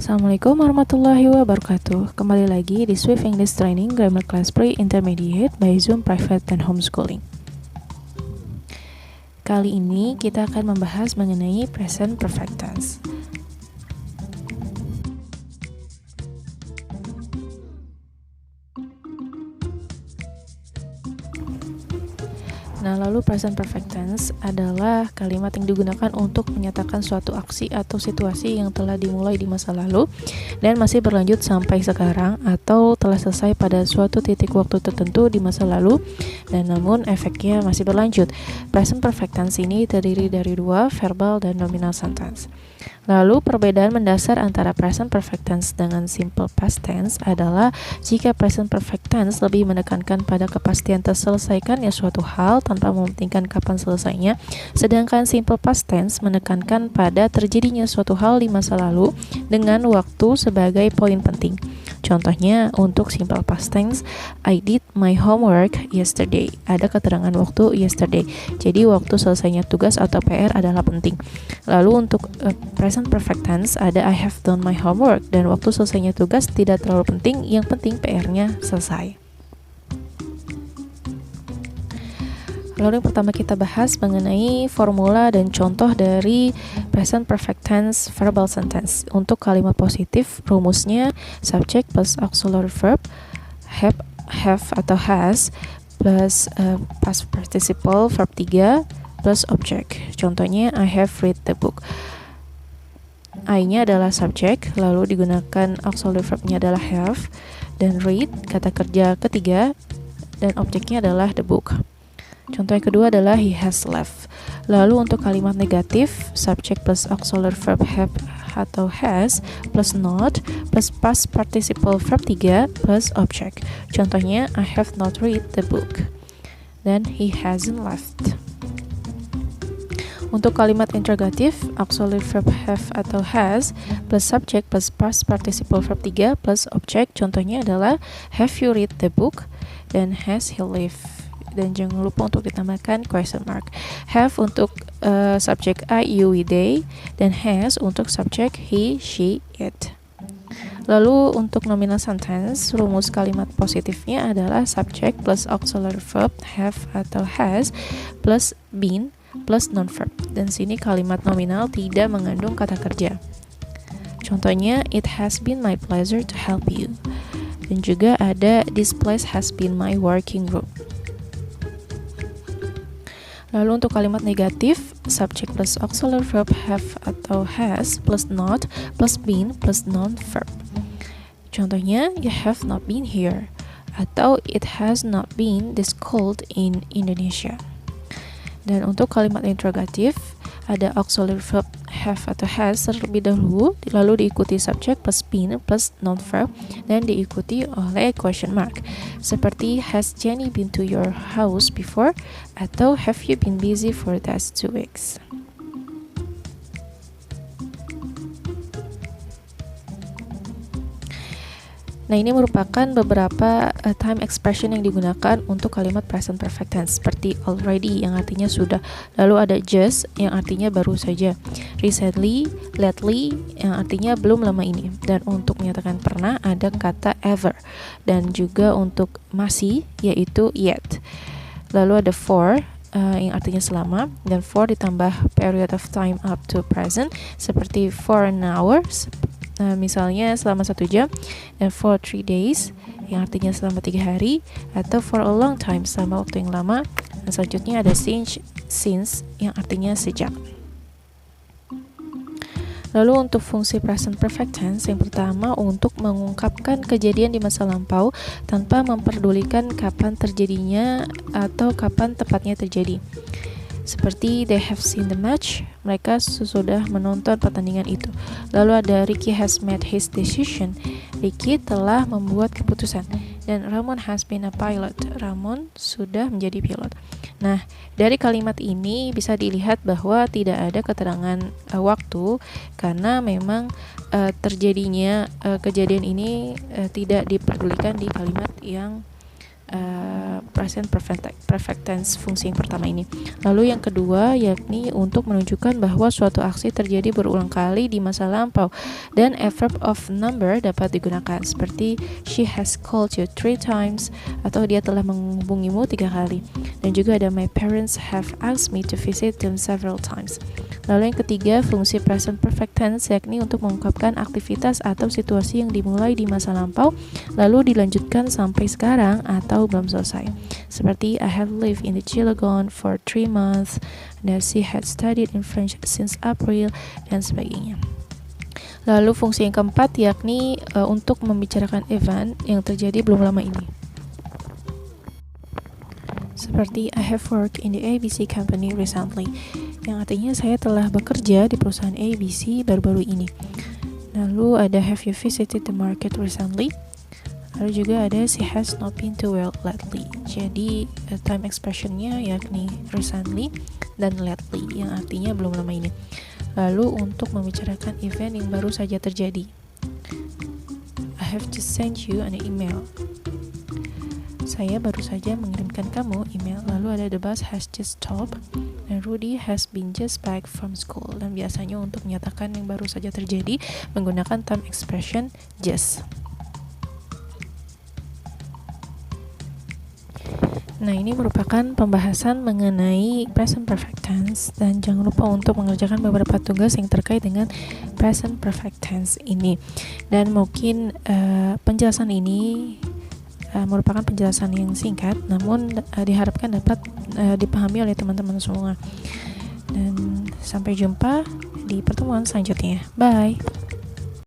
Assalamualaikum warahmatullahi wabarakatuh. Kembali lagi di Swift English Training Grammar Class Pre-Intermediate by Zoom Private dan Homeschooling. Kali ini kita akan membahas mengenai present perfect tense. Nah, lalu present perfect tense adalah kalimat yang digunakan untuk menyatakan suatu aksi atau situasi yang telah dimulai di masa lalu dan masih berlanjut sampai sekarang, atau telah selesai pada suatu titik waktu tertentu di masa lalu dan namun efeknya masih berlanjut. Present perfect tense ini terdiri dari dua, verbal dan nominal sentence. Lalu perbedaan mendasar antara present perfect tense dengan simple past tense adalah jika present perfect tense lebih menekankan pada kepastian terselesaikannya suatu hal tanpa mementingkan kapan selesainya, sedangkan simple past tense menekankan pada terjadinya suatu hal di masa lalu dengan waktu sebagai poin penting. Contohnya, untuk simple past tense, I did my homework yesterday. Ada keterangan waktu yesterday. Jadi waktu selesainya tugas atau PR adalah penting. Lalu untuk present perfect tense ada I have done my homework, dan waktu selesainya tugas tidak terlalu penting, yang penting PR-nya selesai. Lalu yang pertama kita bahas mengenai formula dan contoh dari present perfect tense verbal sentence. Untuk kalimat positif, rumusnya subject plus auxiliary verb, have atau has, plus past participle verb 3 plus object. Contohnya, I have read the book. I-nya adalah subject, lalu digunakan auxiliary verb-nya adalah have, dan read, kata kerja ketiga, dan objeknya adalah the book. Contoh yang kedua adalah he has left. Lalu untuk kalimat negatif, subject plus auxiliary verb have atau has plus not plus past participle verb 3 plus object. Contohnya, I have not read the book. Dan he hasn't left. Untuk kalimat interrogatif, auxiliary verb have atau has plus subject plus past participle verb 3 plus object. Contohnya adalah have you read the book, dan has he lived. Dan jangan lupa untuk ditambahkan question mark. Have untuk subjek I, you, we, they, dan has untuk subjek he, she, it. Lalu untuk nominal sentence, rumus kalimat positifnya adalah subject plus auxiliary verb have atau has plus been plus non-verb. Dan sini kalimat nominal tidak mengandung kata kerja. Contohnya, it has been my pleasure to help you. Dan juga ada this place has been my working group. Lalu untuk kalimat negatif, subject plus auxiliary verb have atau has plus not plus been plus non-verb. Contohnya, you have not been here, atau it has not been this cold in Indonesia. Dan untuk kalimat interrogatif, ada auxiliary verb have atau has terlebih dahulu, lalu diikuti subject plus been plus non-verb, dan diikuti oleh question mark. Seperti, has Jenny been to your house before? Atau have you been busy for the past 2 weeks? Nah, ini merupakan beberapa time expression yang digunakan untuk kalimat present perfect tense, seperti already yang artinya sudah, lalu ada just yang artinya baru saja, recently, lately yang artinya belum lama ini, dan untuk menyatakan pernah ada kata ever, dan juga untuk masih yaitu yet. Lalu ada for yang artinya selama, dan for ditambah period of time up to present, seperti for an hour, misalnya selama 1 jam, dan for 3 days yang artinya selama 3 hari, atau for a long time selama waktu yang lama. Dan selanjutnya ada since yang artinya sejak. Lalu untuk fungsi present perfect tense, yang pertama untuk mengungkapkan kejadian di masa lampau tanpa memperdulikan kapan terjadinya atau kapan tepatnya terjadi. Seperti they have seen the match, mereka sudah menonton pertandingan itu. Lalu ada Ricky has made his decision, Ricky telah membuat keputusan. Dan Ramon has been a pilot, Ramon sudah menjadi pilot. Nah, dari kalimat ini bisa dilihat bahwa tidak ada keterangan waktu, karena memang terjadinya kejadian ini tidak diperdulikan di kalimat yang present perfect tense fungsi yang pertama ini. Lalu yang kedua yakni untuk menunjukkan bahwa suatu aksi terjadi berulang kali di masa lampau, dan a verb of number dapat digunakan seperti she has called you 3 times, atau dia telah menghubungimu 3 kali. Dan juga ada my parents have asked me to visit them several times. Lalu yang ketiga, fungsi present perfect tense yakni untuk mengungkapkan aktivitas atau situasi yang dimulai di masa lampau lalu dilanjutkan sampai sekarang atau belum selesai. Seperti I have lived in the Cilegon for 3 months, and she had studied in French since April, dan sebagainya. Lalu fungsi yang keempat yakni untuk membicarakan event yang terjadi belum lama ini. Seperti I have worked in the ABC company recently, yang artinya saya telah bekerja di perusahaan ABC baru-baru ini. Lalu ada have you visited the market recently? Lalu juga ada she has not been to work lately. Jadi time expressionnya yakni recently dan lately, yang artinya belum lama ini. Lalu untuk membicarakan event yang baru saja terjadi, I have just sent you an email. Saya baru saja mengirimkan kamu email. Lalu ada the bus has just stopped, dan Rudy has been just back from school. Dan biasanya untuk menyatakan yang baru saja terjadi menggunakan time expression just. Nah, ini merupakan pembahasan mengenai present perfect tense, dan jangan lupa untuk mengerjakan beberapa tugas yang terkait dengan present perfect tense ini. Dan mungkin penjelasan ini merupakan penjelasan yang singkat, namun diharapkan dapat dipahami oleh teman-teman semua. Dan sampai jumpa di pertemuan selanjutnya. Bye.